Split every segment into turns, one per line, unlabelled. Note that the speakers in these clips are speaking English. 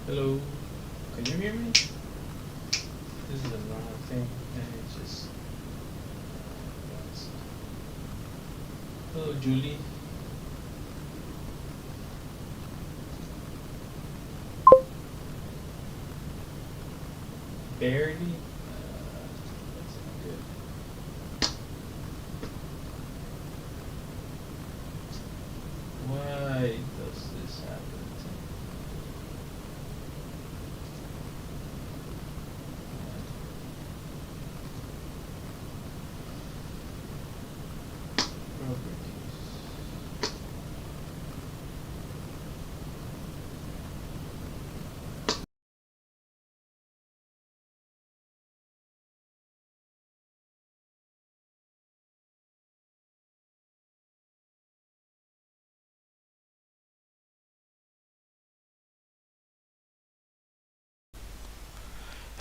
Hello, can you hear me? This is a normal thing, and it just. Hello, Julie. Barely. That's not good. Why does this happen to me? Properties.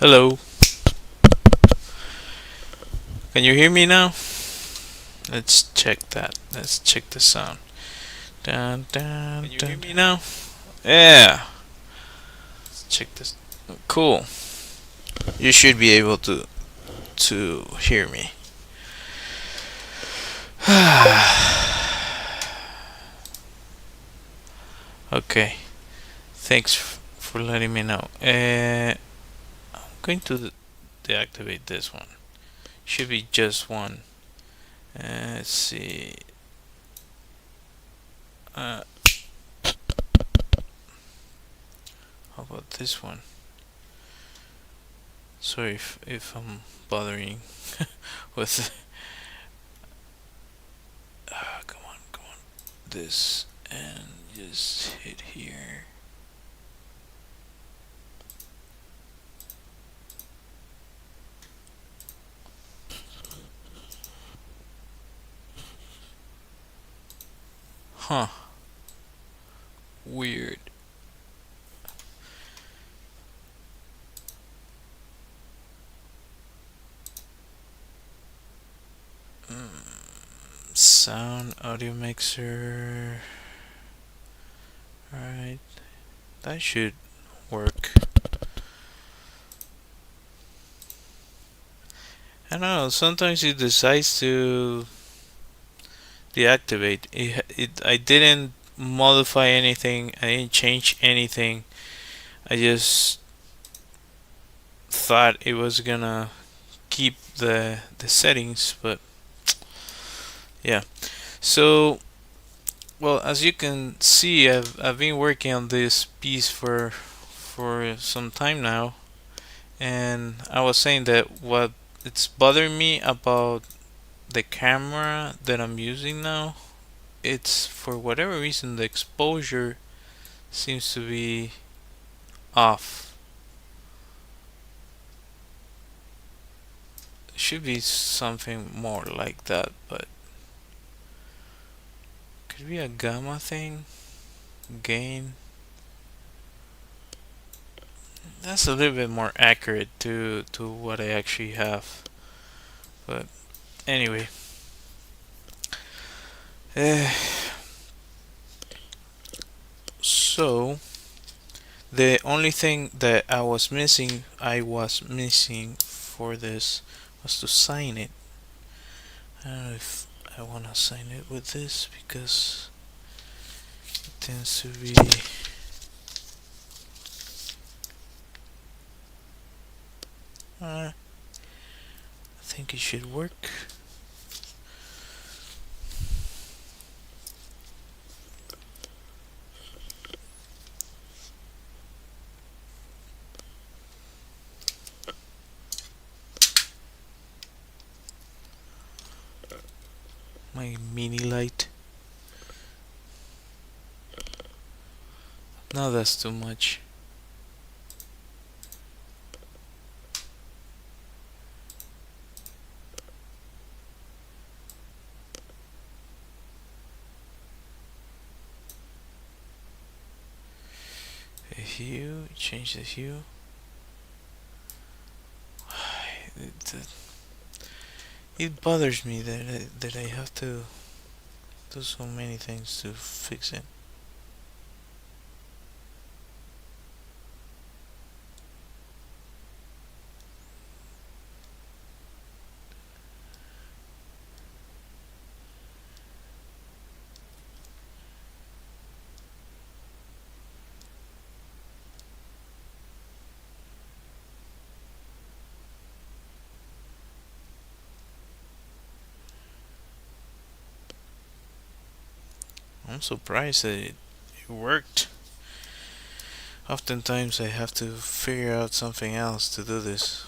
Hello, can you hear me now? Let's check that. Let's check the sound. Dun, dun, can you hear me now? Yeah. Let's check this. Cool. You should be able to hear me. Okay. Thanks for letting me know. I'm going to deactivate this one. Should be just one. Let's see. How about this one? Sorry if I'm bothering with. Come on. This and just hit here. Huh. Weird. Sound audio mixer. Alright. That should work. I don't know, sometimes it decides to deactivate. I didn't modify anything, I didn't change anything. I just thought it was gonna keep the settings, but yeah. So, well, as you can see, I've been working on this piece for some time now, and I was saying that what it's bothering me about the camera that I'm using now, it's for whatever reason the exposure seems to be off. It should be something more like that, but could be a gamma thing, gain. That's a little bit more accurate to what I actually have. But anyway, uh, so the only thing that I was missing for this was to sign it. I don't know if I want to sign it with this because it tends to be. I think it should work. My mini light. No, that's too much. A hue, change the hue. It bothers me that I have to do so many things to fix it. I'm surprised that it worked. Oftentimes I have to figure out something else to do this.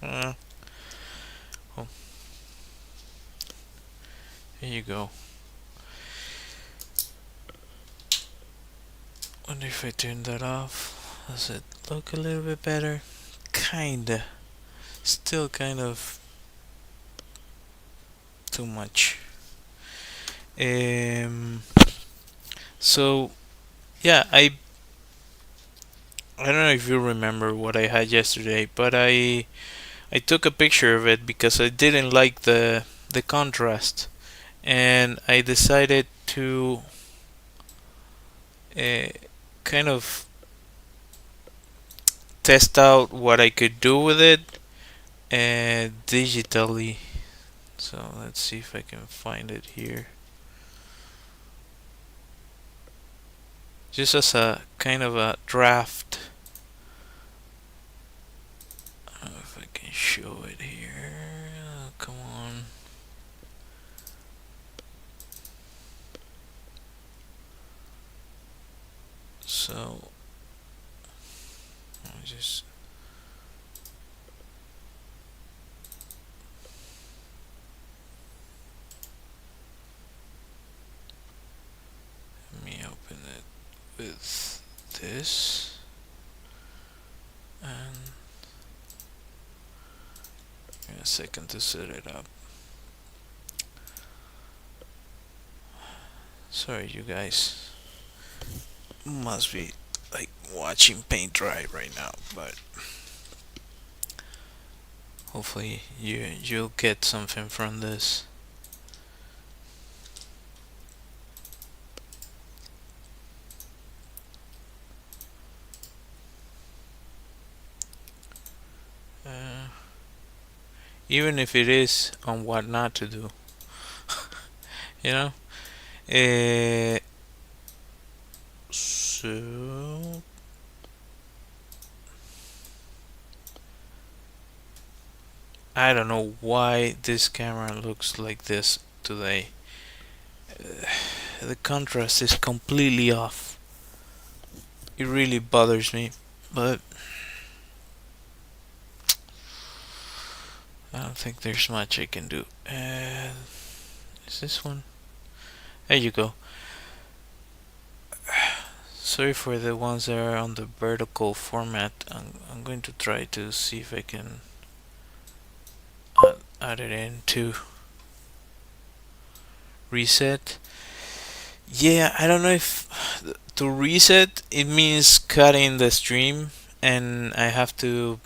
Uh, oh, here you go. Wonder if I turn that off. Does it look a little bit better? Kinda. Still kind of too much. Um. So yeah, I don't know if you remember what I had yesterday, but I took a picture of it because I didn't like the contrast, and I decided to uh, kind of test out what I could do with it digitally. So let's see if I can find it here. Just as a kind of a draft. I don't know if I can show it here. Come on. So I'll just let me open it with this and give me a second to set it up. Sorry, you guys must be like watching paint dry right now, but hopefully you'll get something from this. Uh, Even if it is on what not to do, you know. Uh, so I don't know why this camera looks like this today. The contrast is completely off. It really bothers me, but I don't think there's much I can do. Is this one? There you go. Sorry for the ones that are on the vertical format. I'm going to try to see if I can add it into reset. Yeah, I don't know if to reset it means cutting the stream, and I have to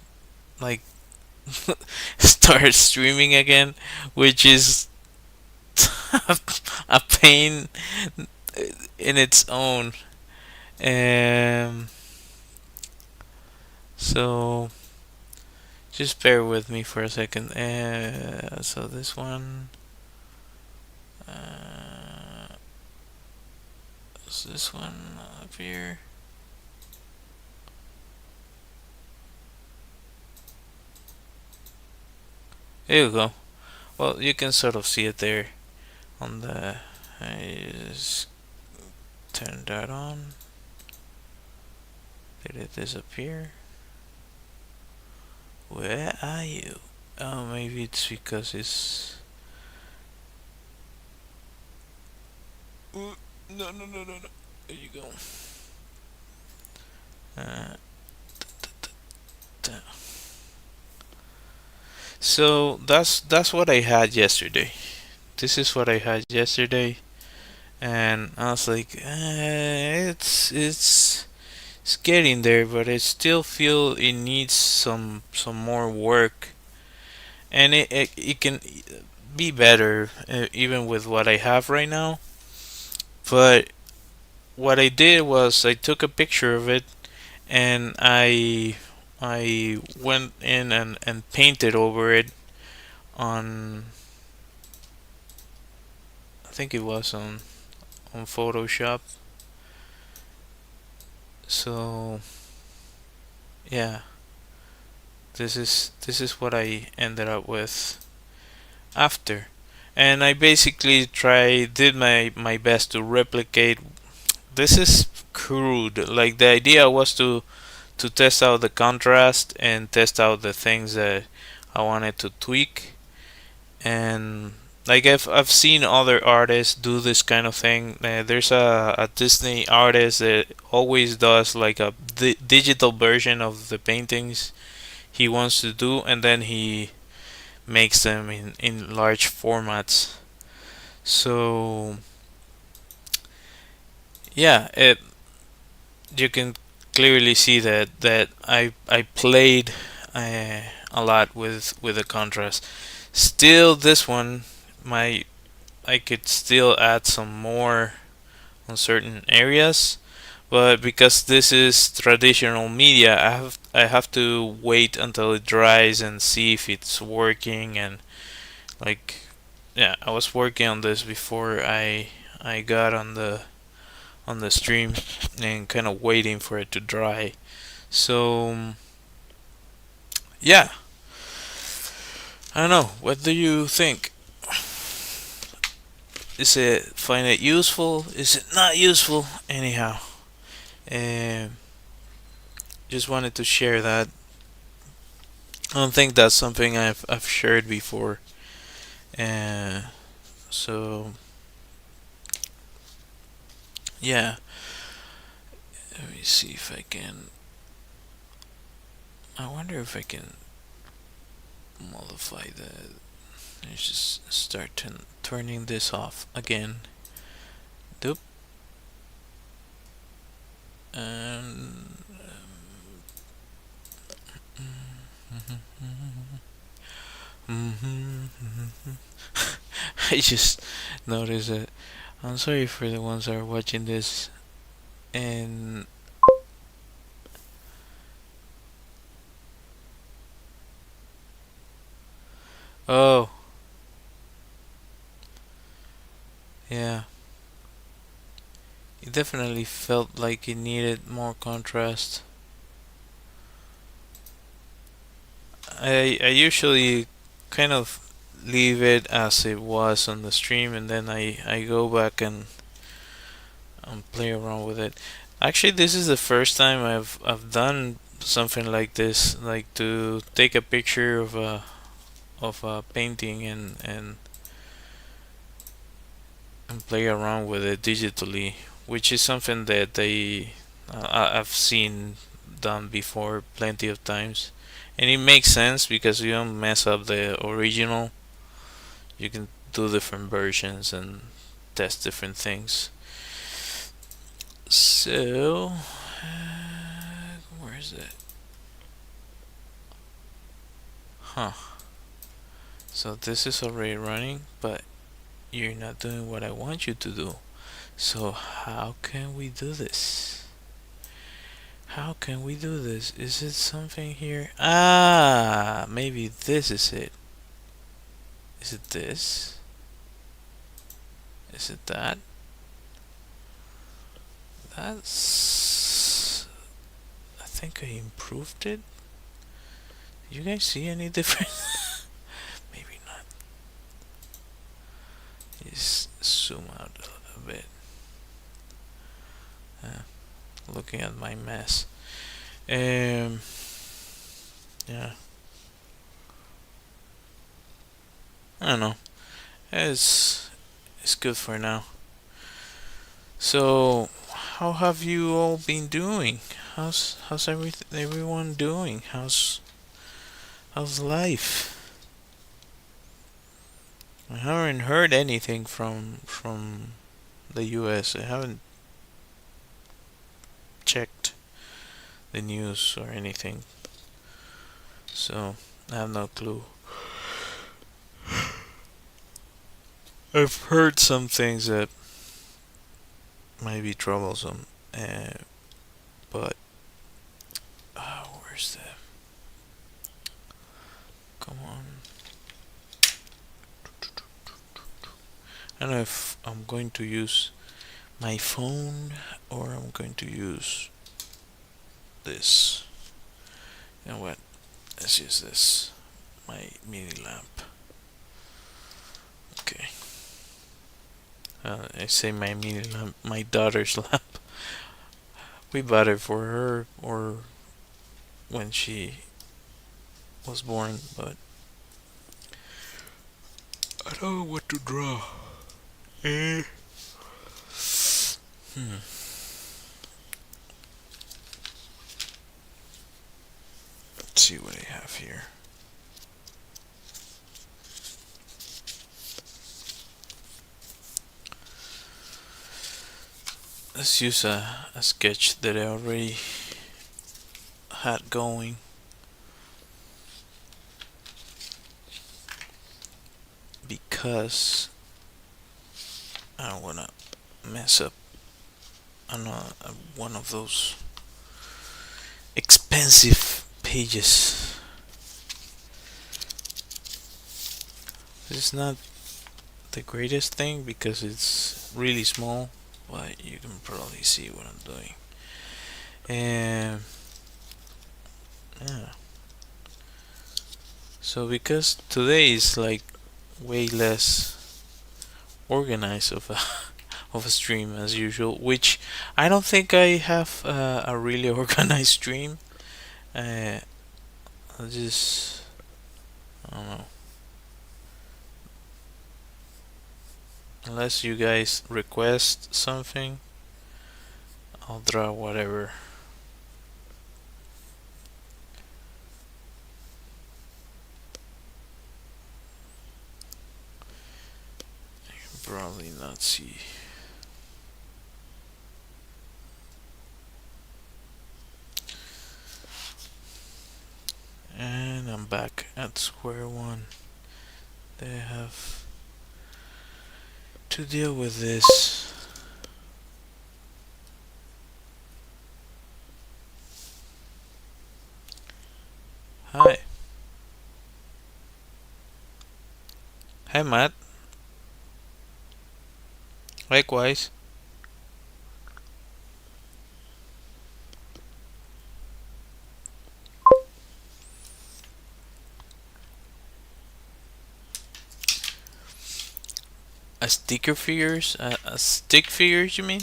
like start streaming again, which is a pain in its own. Um, so just bear with me for a second. So this one. Is this one up here? There you go. Well, you can sort of see it there on the. I just turn that on. Did it disappear? Where are you? Oh, maybe it's because it's. No, no, no, no, no. There you go. Uh, so that's what I had yesterday. This is what I had yesterday, and I was like, it's getting there, but I still feel it needs some more work, and it can be better even with what I have right now. But what I did was I took a picture of it and I went in and painted over it on I think it was on Photoshop. So yeah, this is what I ended up with after. And I basically did my best to replicate. This is crude. Like, the idea was to test out the contrast and test out the things that I wanted to tweak. And like, I've seen other artists do this kind of thing. There's a Disney artist that always does like a digital version of the paintings he wants to do, and then he makes them in large formats. So yeah, you can clearly see that I played a lot with the contrast. Still, this one, my I could still add some more on certain areas, but because this is traditional media, I have to wait until it dries and see if it's working. And like, yeah, I was working on this before I got on the stream, and kind of waiting for it to dry. So yeah, I don't know. What do you think? Is it find it useful? Is it not useful? Anyhow, um, just wanted to share that. I don't think that's something I've shared before. Uh, so yeah, let me see if I can. I wonder if I can modify the. Let's just start turning this off again. Doop. And I just noticed that. I'm sorry for the ones that are watching this. And oh, yeah, it definitely felt like it needed more contrast. I usually kind of leave it as it was on the stream, and then I go back and play around with it. Actually, this is the first time I've done something like this, like to take a picture of a painting and play around with it digitally, which is something that I've seen done before plenty of times, and it makes sense because you don't mess up the original. You can do different versions and test different things. So, where is it? Huh. So this is already running, but you're not doing what I want you to do. So how can we do this? How can we do this? Is it something here? Ah, maybe this is it. Is it this? Is it that? That's. I think I improved it. You guys see any difference? Maybe not. Just zoom out a bit. Looking at my mess. Yeah. I don't know. It's good for now. So, how have you all been doing? How's everyone doing? How's life? I haven't heard anything from the U.S. I haven't checked the news or anything, so I have no clue. I've heard some things that might be troublesome, but where's the? Come on. I don't know if I'm going to use my phone or I'm going to use this. And what? Let's use this. My mini lamp. Okay. I say my mini lamp. My daughter's lamp. We bought it for her or when she was born, but I don't know what to draw. Eh. Hmm. Let's see what I have here. Let's use a sketch that I already had going. Because I don't want to mess up on one of those expensive pages. It's not the greatest thing because it's really small, but you can probably see what I'm doing. And yeah, so because today is like way less organized of a of a stream as usual, which I don't think I have a really organized stream. Uh, I just I don't know. Unless you guys request something, I'll draw whatever. You can probably not see. And I'm back at square one. They have to deal with this. Hi. Hi, Matt. Likewise. A sticker figures? A stick figures, you mean?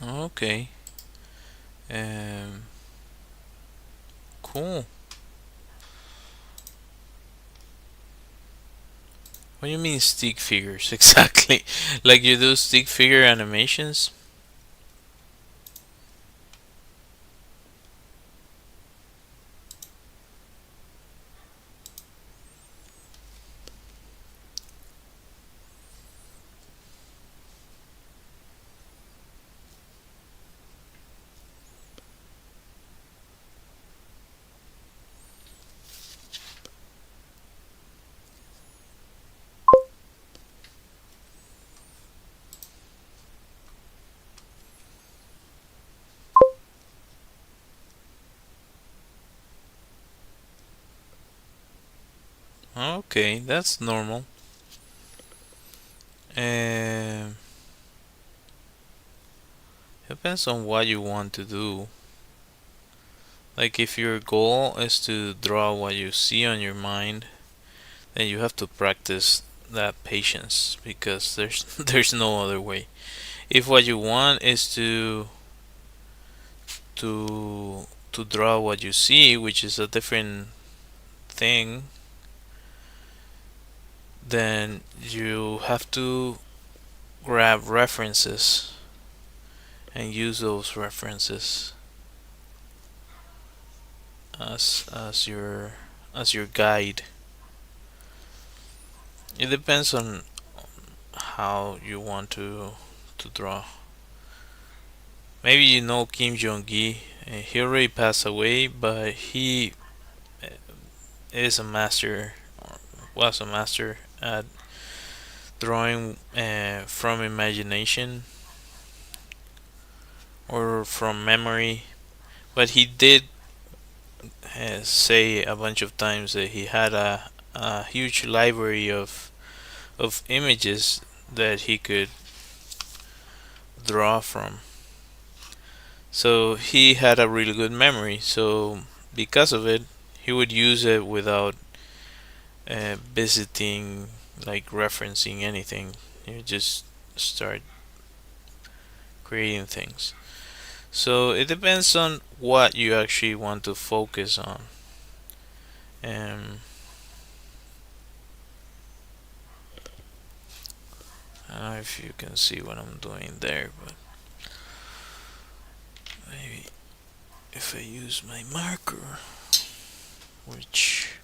Okay. Um. Cool. What do you mean stick figures exactly? Like you do stick figure animations? Okay, that's normal. Um, Depends on what you want to do. Like if your goal is to draw what you see on your mind, then you have to practice that patience because there's there's no other way. If what you want is to draw what you see, which is a different thing, then you have to grab references and use those references as your guide. It depends on how you want to draw. Maybe you know Kim Jong-gi. He already passed away, but he uh, is a master, or was a master at drawing from imagination or from memory. But he did say a bunch of times that he had a huge library of images that he could draw from. So he had a really good memory. So because of it, he would use it without visiting, like referencing anything. You just start creating things. So it depends on what you actually want to focus on. Um, I don't know if you can see what I'm doing there, but maybe if I use my marker, which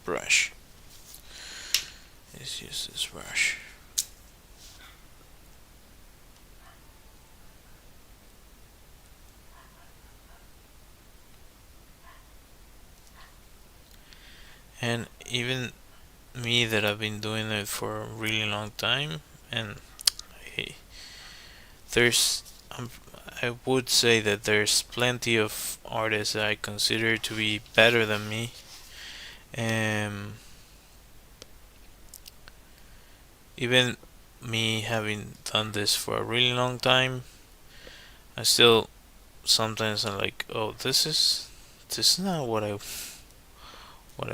brush? Let's use this brush. And even me that I've been doing it for a really long time, and hey, there's I would say that there's plenty of artists that I consider to be better than me. Um, Even me having done this for a really long time, I still sometimes I'm like, oh, this is not what I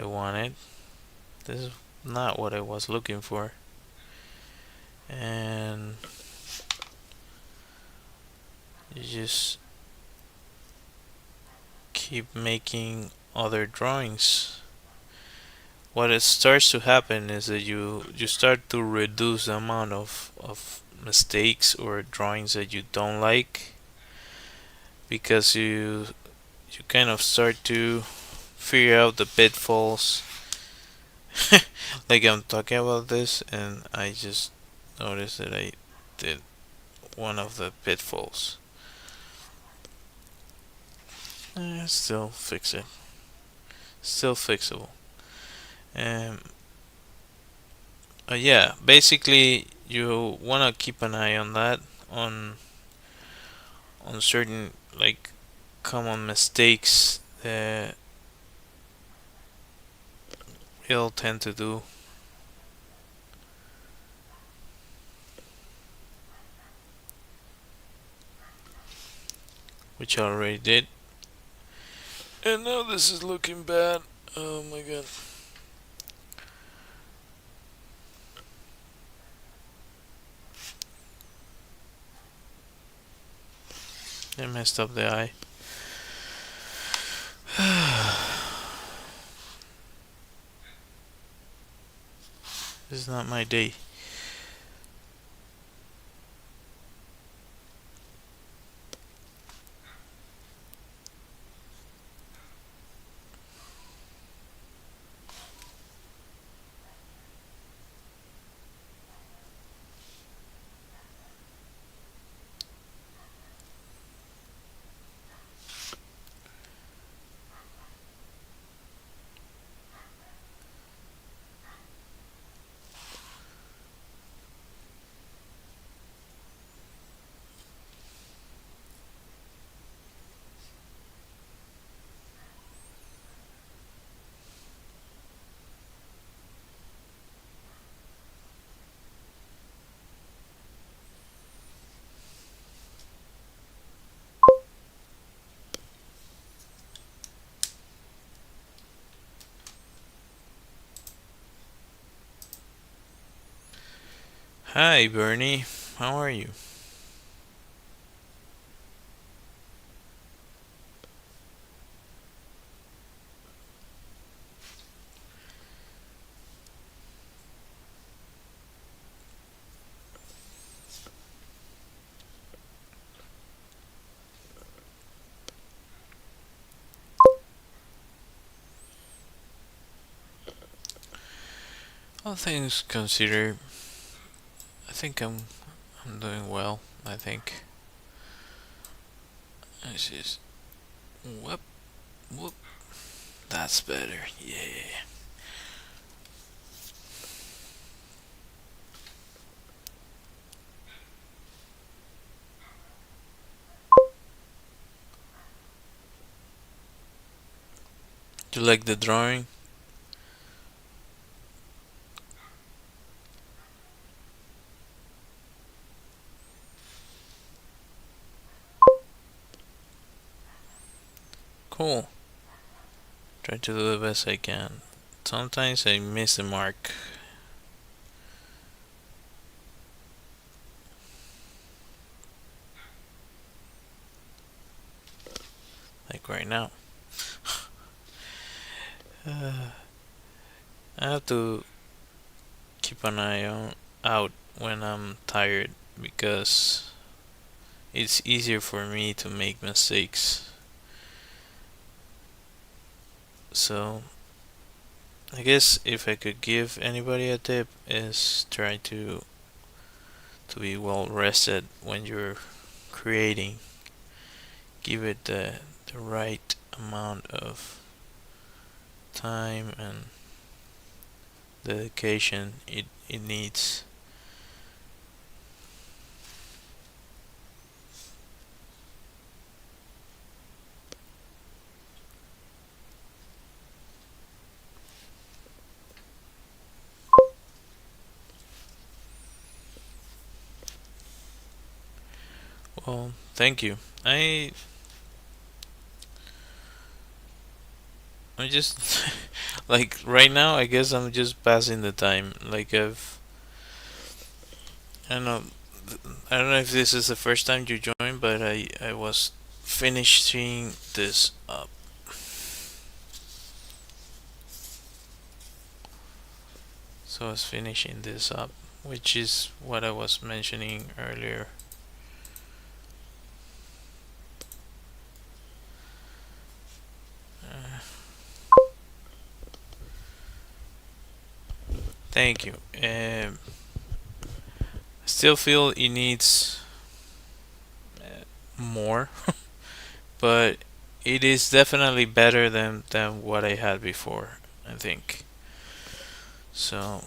wanted. This is not what I was looking for, and you just keep making other drawings. What it starts to happen is that you start to reduce the amount of mistakes or drawings that you don't like, because you kind of start to figure out the pitfalls. Like I'm talking about this and I just noticed that I did one of the pitfalls. Still fix it. Still fixable. Um, yeah, basically you wanna keep an eye on that, on certain like common mistakes that you'll tend to do, which I already did. And now this is looking bad. Oh my god. I messed up the eye. This is not my day. Hi, Bernie. How are you? All things considered, I think I'm doing well. I think it's just whoop whoop. That's better. Yeah. Do you like the drawing? Cool. Try to do the best I can. Sometimes I miss the mark, like right now. Uh, I have to keep an eye on out when I'm tired because it's easier for me to make mistakes. So I guess if I could give anybody a tip is try to be well rested when you're creating. Give it the right amount of time and dedication it needs. Well, thank you. I just like right now I guess I'm just passing the time. Like I don't know I don't know if this is the first time you joined, but I was finishing this up. So I was finishing this up, which is what I was mentioning earlier. Uh, Thank you. I still feel it needs more, but it is definitely better than what I had before. I think so.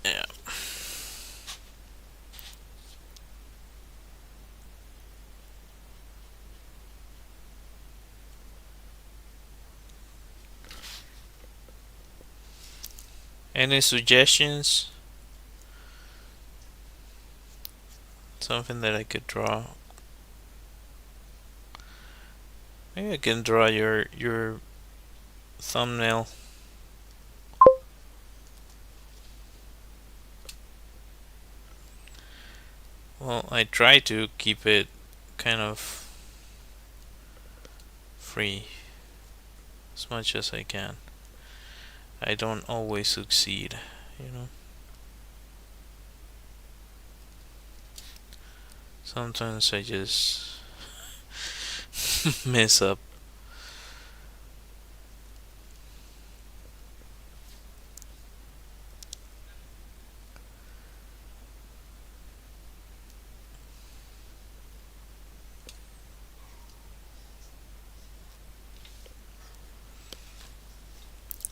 Yeah. Any suggestions? Something that I could draw. Maybe I can draw your thumbnail. Well, I try to keep it kind of free as much as I can. I don't always succeed, you know. Sometimes I just mess up.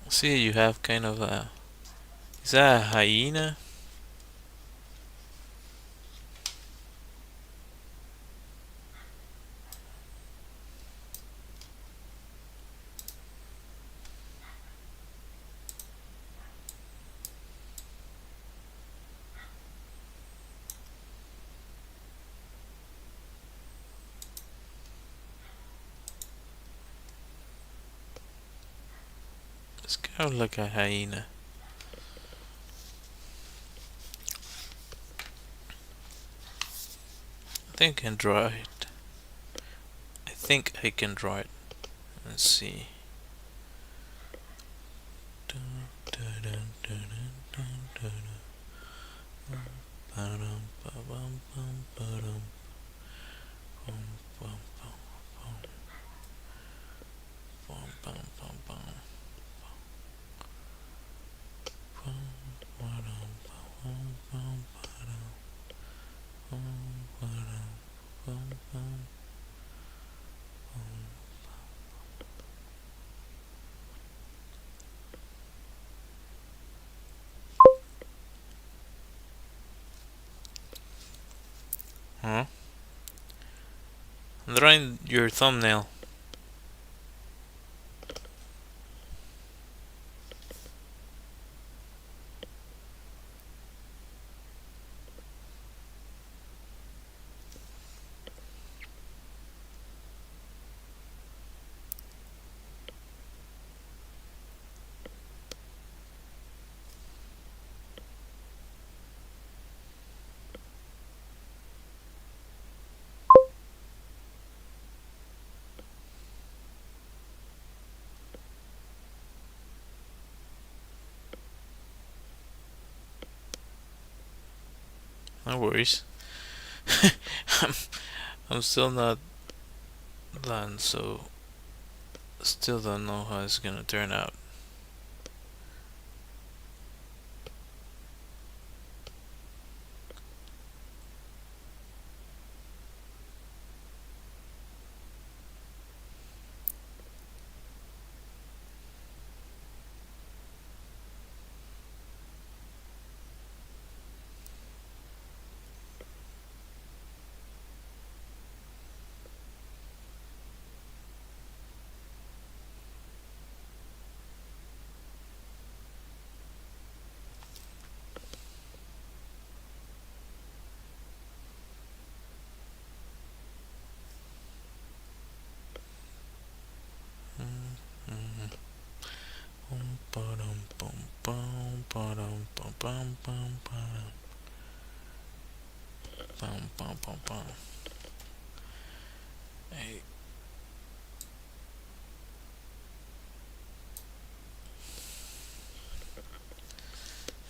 See, you have kind of a. Is that a hyena? It's kind of like a hyena. I think I can draw it. I think I can draw it. Let's see. Huh? I'm drawing your thumbnail. No worries. I'm, I'm still not done, so still don't know how it's gonna turn out.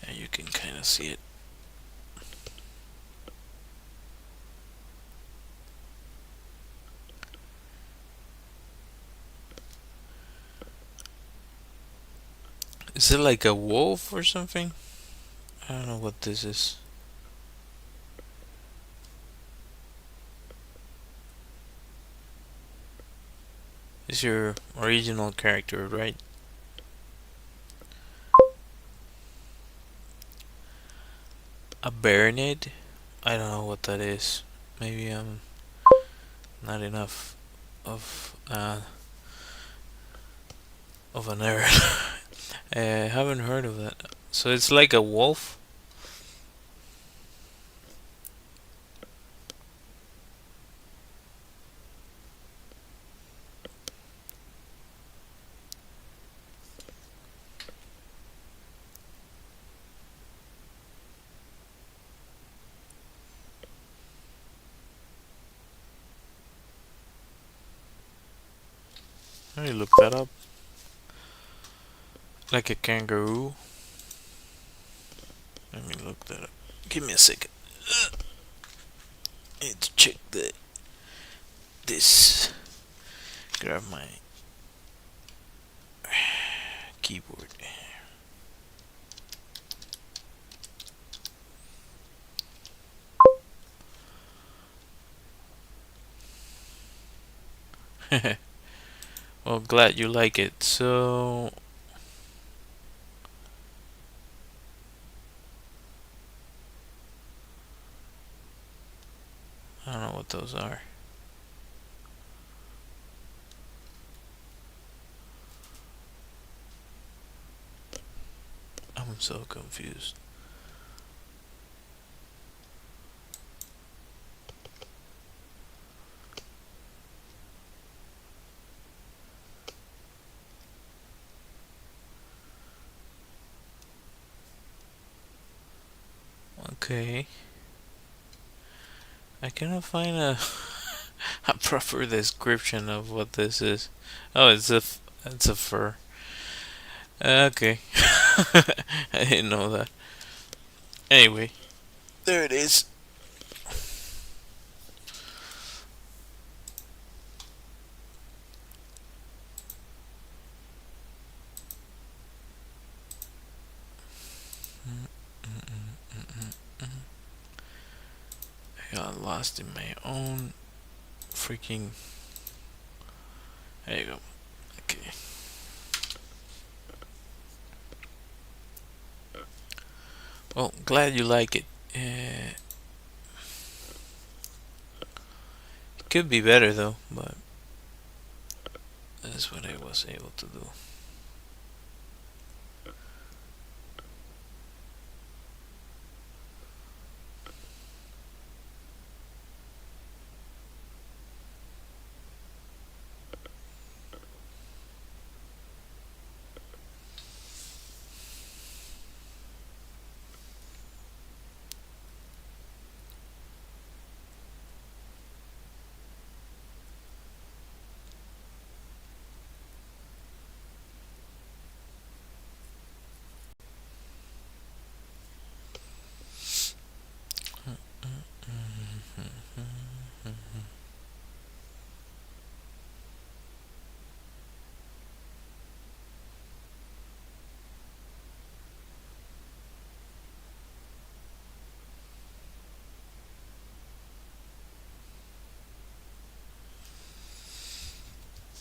Hey, you can kind of see it. Is it like a wolf or something? I don't know what this is. It's your original character, right? A baronet? I don't know what that is. Maybe I'm not enough of a nerd. I haven't heard of that. So it's like a wolf? Let me look that up. Like a kangaroo? Let me look that up. Give me a second. Need to check this. Grab my keyboard. Well, glad you like it. So I don't know what those are. I'm so confused. Okay. I cannot find a a proper description of what this is. Oh, it's a fur. Okay. I didn't know that. Anyway, there it is. I got lost in my own freaking. There you go. Okay. Well, glad you like it. It could be better though, but that's what I was able to do.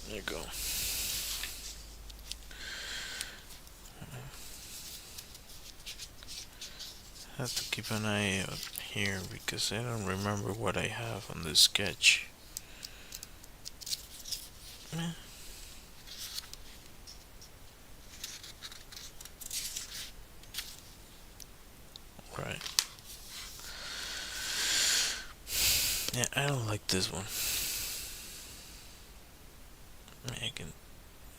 There you go. I have to keep an eye out here because I don't remember what I have on this sketch. Eh, right. Yeah, I don't like this one. I can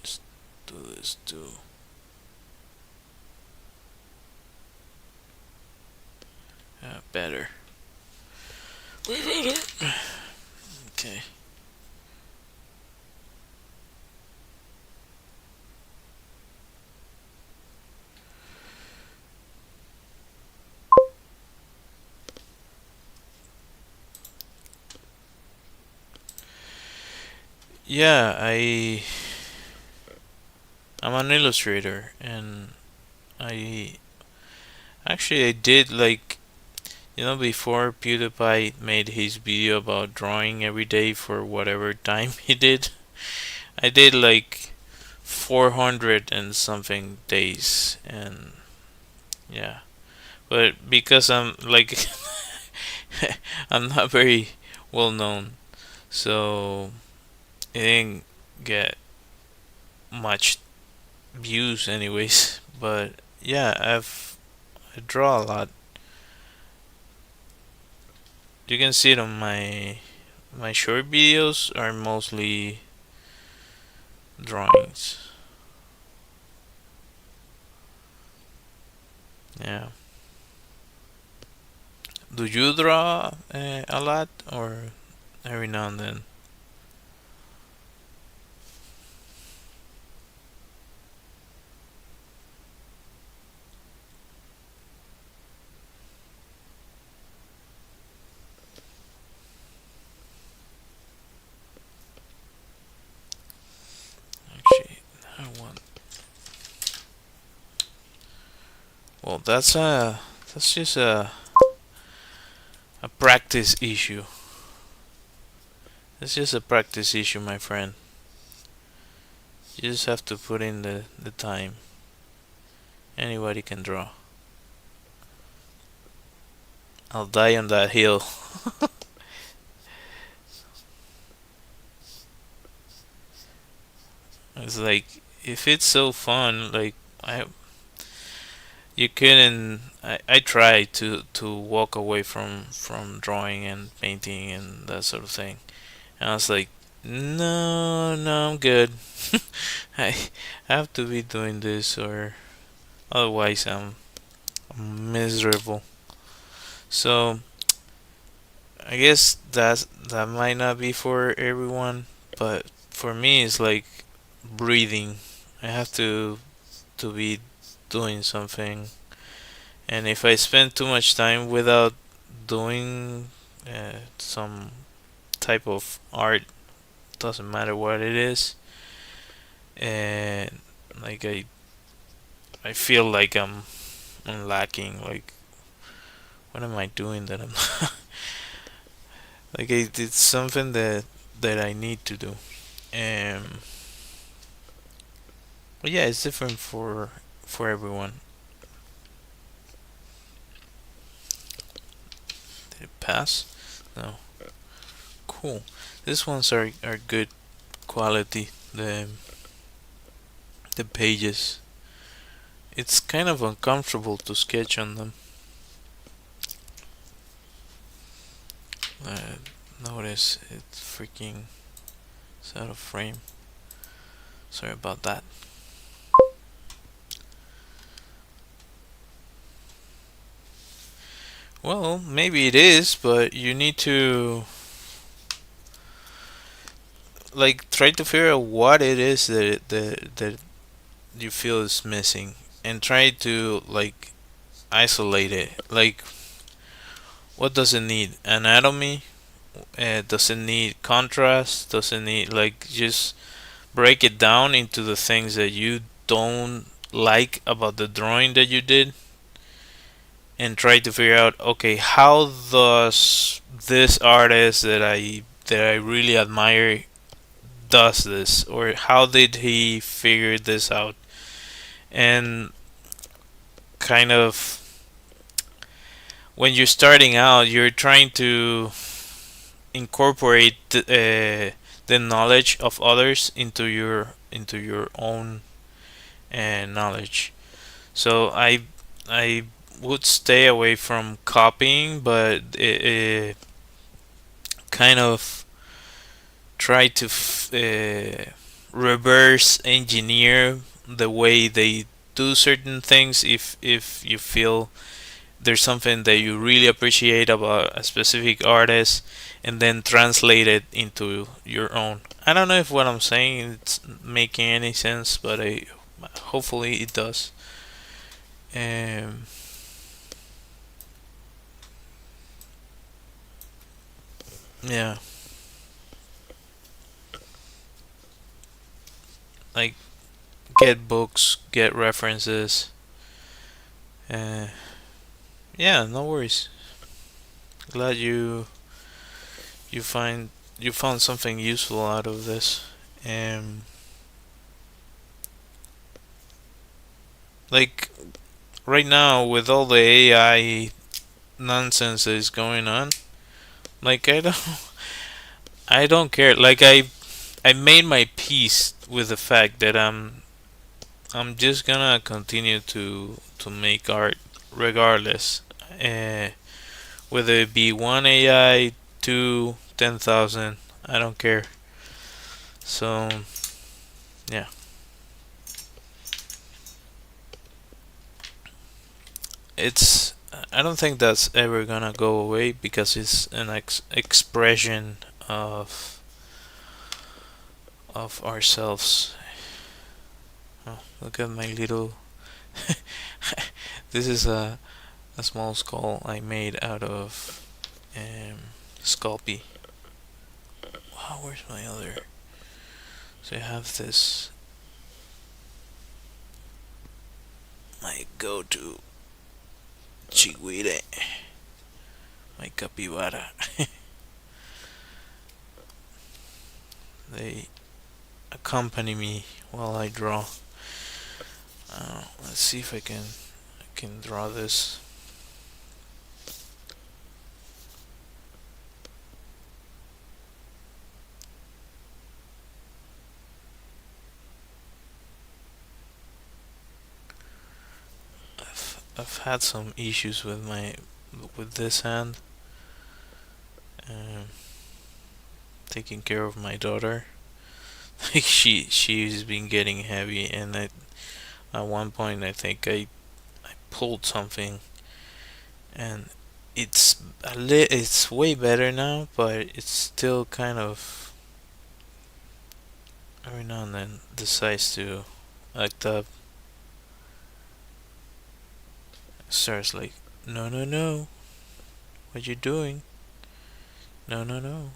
just do this too. Better. Way better. Okay. Yeah, I'm an illustrator and I actually I did like before PewDiePie made his video about drawing every day for whatever time he did. I did like 400 and something days and yeah. But because I'm like I'm not very well known, so it didn't get much views anyways. But yeah, I draw a lot. You can see it on my short videos are mostly drawings. Yeah. Do you draw a lot or every now and then? Actually, I want. Well, that's just a practice issue. It's just a practice issue, my friend. You just have to put in the time. Anybody can draw. I'll die on that hill. It's like if it's so fun, like I you couldn't. I tried to walk away from drawing and painting and that sort of thing, and I was like, no, I'm good. I have to be doing this, or otherwise I'm miserable. So I guess that might not be for everyone, but for me it's like breathing. I have to be doing something, and if I spend too much time without doing some type of art, doesn't matter what it is, and like I feel like I'm lacking. Like, what am I doing that I'm not? Like it's something that I need to do. Um, but yeah, it's different for everyone. Did it pass? No. Cool. These ones are good quality. The pages. It's kind of uncomfortable to sketch on them. Uh, Notice it's freaking it's out of frame. Sorry about that. Well, maybe it is, but you need to like try to figure out what it is that you feel is missing, and try to like isolate it. Like, what does it need? Anatomy? Does it need contrast? Does it need like just break it down into the things that you don't like about the drawing that you did, and try to figure out, okay, how does this artist that I really admire does this, or how did he figure this out? And kind of when you're starting out, you're trying to incorporate the knowledge of others into your own knowledge. So I would stay away from copying, but it kind of try to reverse engineer the way they do certain things if you feel there's something that you really appreciate about a specific artist, and then translate it into your own. I don't know if what I'm saying it's making any sense, but hopefully it does. um, yeah, like get books, get references. uh, yeah, no worries. Glad you find you found something useful out of this. Um, like right now with all the AI nonsense that is going on, like I don't care. Like I made my peace with the fact that I'm just gonna continue to make art regardless. Uh, Whether it be one AI, two, 10,000, I don't care. So yeah, it's I don't think that's ever gonna go away because it's an expression of ourselves. Oh, look at my little. This is a small skull I made out of Sculpey. Wow, where's my other? So I have this my go-to Chiguire, my capybara. They accompany me while I draw. Let's see if I can draw this. I've had some issues with this hand. Um, Taking care of my daughter. Like she's been getting heavy, and at one point I think I pulled something, and it's way better now, but it's still kind of every now and then decides to act up. Starts like, no, no, no, what you doing? No, no, no.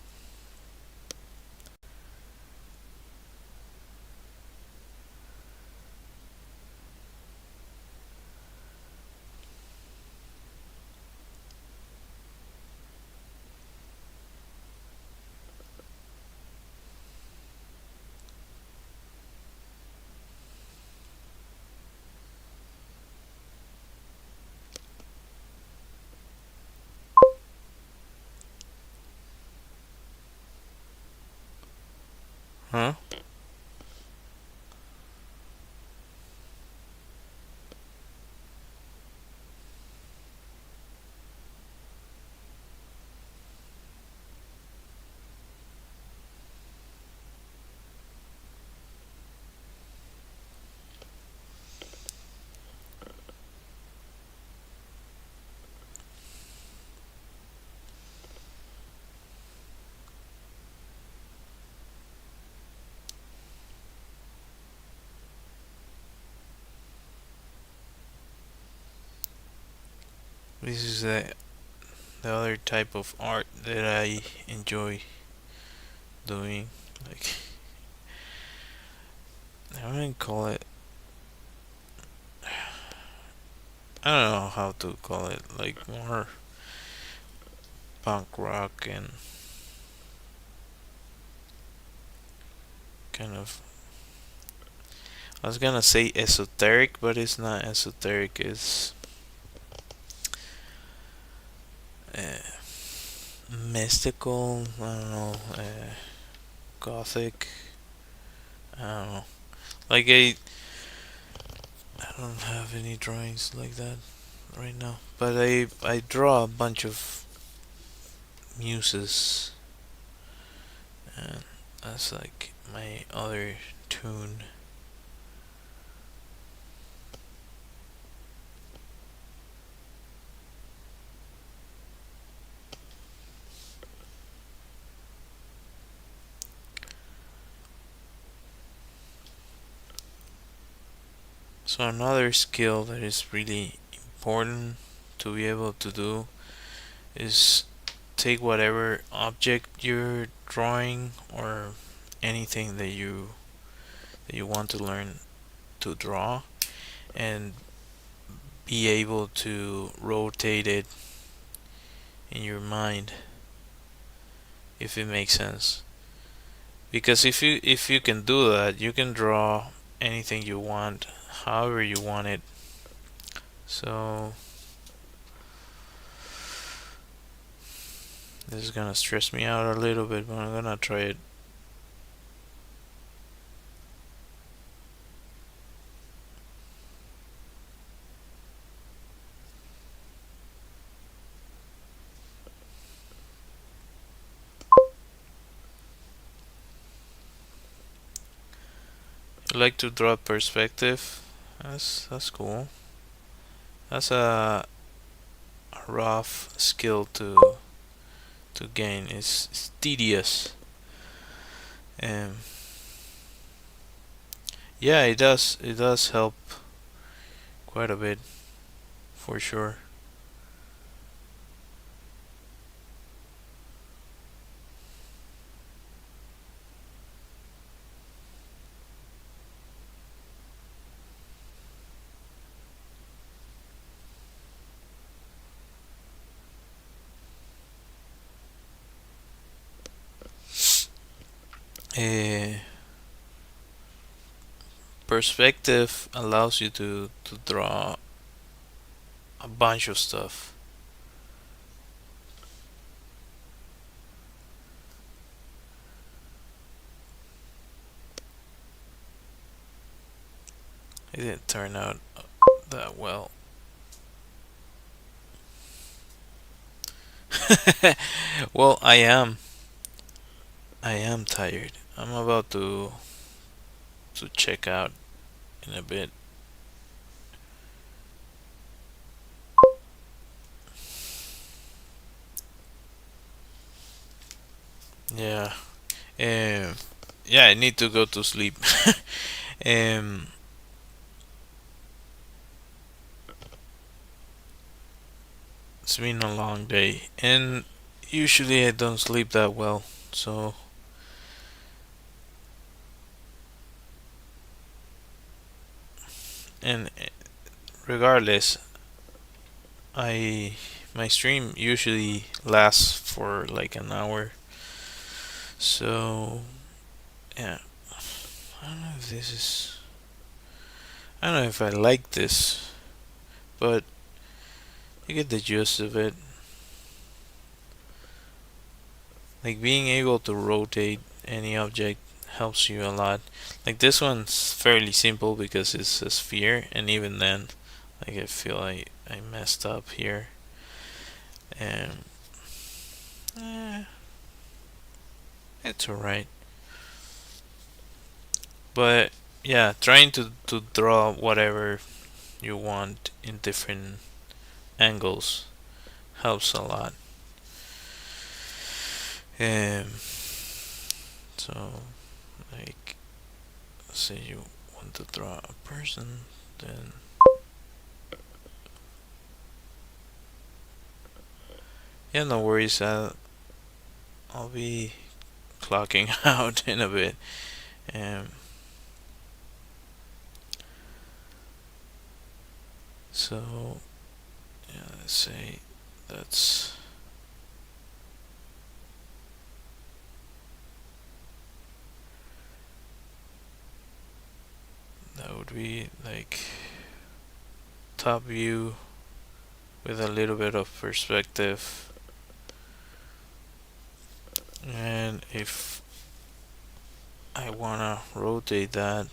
Huh? This is the other type of art that I enjoy doing. Like, I wouldn't call it. I don't know how to call it. Like more punk rock and kind of. I was gonna say esoteric, but it's not esoteric. It's uh, mystical. I don't know. Gothic. I don't know. Like I don't have any drawings like that right now. But I draw a bunch of muses, and that's like my other tune. So another skill that is really important to be able to do is take whatever object you're drawing or anything that you want to learn to draw and be able to rotate it in your mind, if it makes sense. Because if you can do that, you can draw anything you want however you want it. So this is gonna stress me out a little bit, but I'm gonna try it. I like to draw perspective. That's cool. That's a rough skill to gain. It's tedious. Um, yeah, it does. It does help quite a bit, for sure. Uh, Perspective allows you to draw a bunch of stuff. It didn't turn out that well. Well, I am tired. I'm about to check out in a bit. Yeah. Um. Yeah, I need to go to sleep. um. It's been a long day, and usually I don't sleep that well. So, and regardless, I my stream usually lasts for like an hour. So, yeah. I don't know if this is. I don't know if I like this, but you get the gist of it. Like being able to rotate any object helps you a lot. Like this one's fairly simple because it's a sphere, and even then, like I feel I messed up here, and eh, it's alright. But yeah, trying to draw whatever you want in different angles helps a lot. Um, so like, say you want to draw a person, then yeah, no worries. I'll be clocking out in a bit. Um, so yeah, let's say that's that would be like top view with a little bit of perspective. And if I wanna rotate that,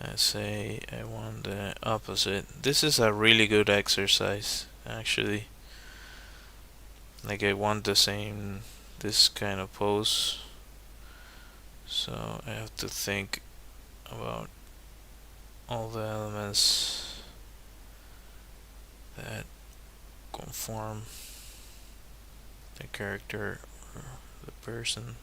I say I want the opposite. This is a really good exercise, actually. Like I want the same, this kind of pose. So I have to think about all the elements that conform the character or the person.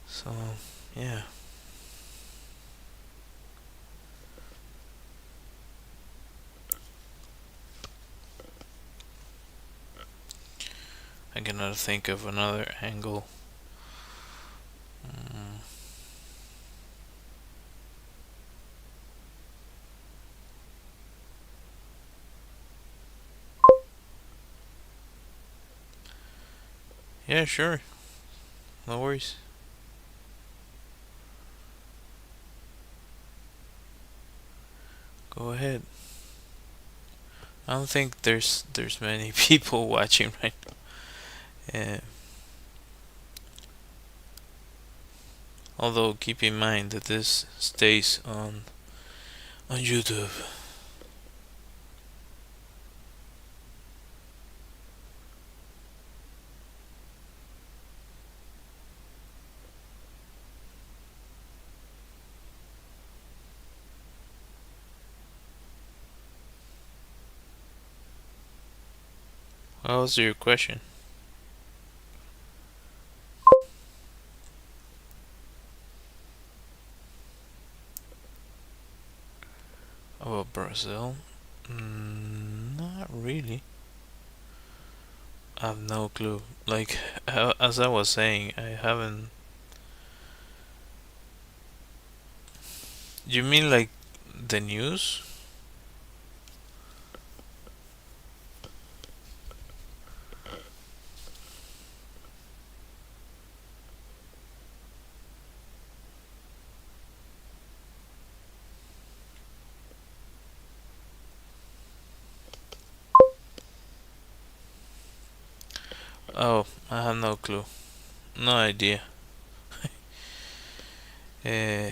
So yeah. I cannot think of another angle. Mm. Yeah, sure. No worries. Go ahead. I don't think there's many people watching right now. Although keep in mind that this stays on YouTube. What was your question? About Brazil? Not really. I have no clue. Like, as I was saying, I haven't. You mean like the news? Oh, I have no clue. No idea. uh,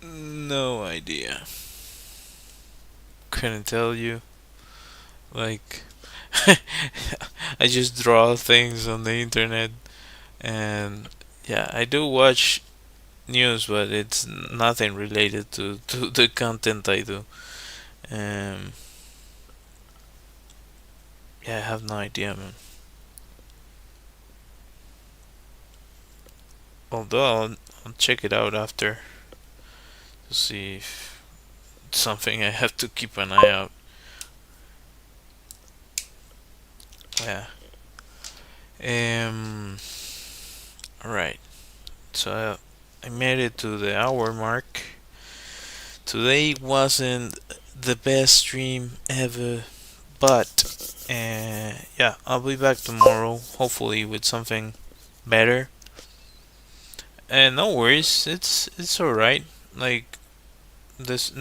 no idea. Couldn't tell you. Like, I just draw things on the internet, and yeah, I do watch news, but it's nothing related to the content I do. Um, yeah, I have no idea, man. Although I'll check it out after to see if it's something I have to keep an eye out. Yeah. Um. All right. So I made it to the hour mark. Today wasn't the best stream ever, but yeah, I'll be back tomorrow, hopefully with something better. And no worries, it's all right. Like this,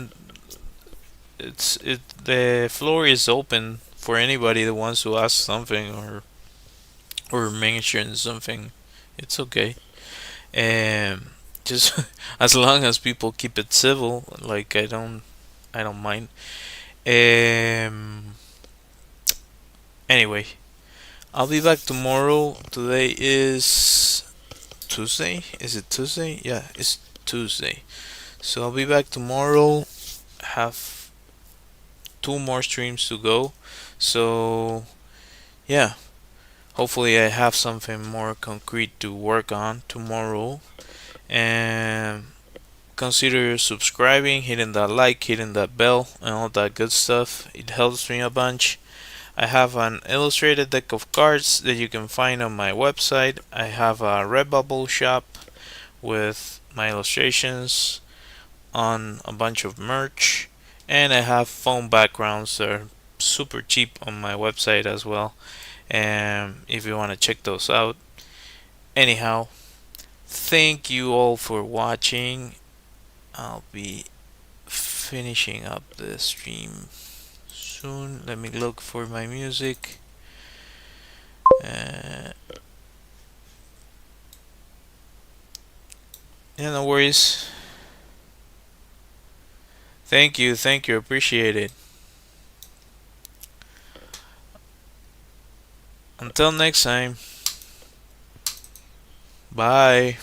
the floor is open for anybody that wants to ask something or mention something. It's okay. Um, just as long as people keep it civil, like I don't mind. Um, anyway, I'll be back tomorrow. Today is Tuesday. Is it Tuesday? Yeah, it's Tuesday. So I'll be back tomorrow. Have two more streams to go. So yeah, hopefully I have something more concrete to work on tomorrow. And consider subscribing, hitting that like, hitting that bell, and all that good stuff. It helps me a bunch. I have an illustrated deck of cards that you can find on my website. I have a Redbubble shop with my illustrations on a bunch of merch, and I have foam backgrounds that are super cheap on my website as well. And if you want to check those out, anyhow, thank you all for watching. I'll be finishing up the stream soon. Let me look for my music. Uh, yeah, no worries. Thank you, appreciate it. Until next time, bye.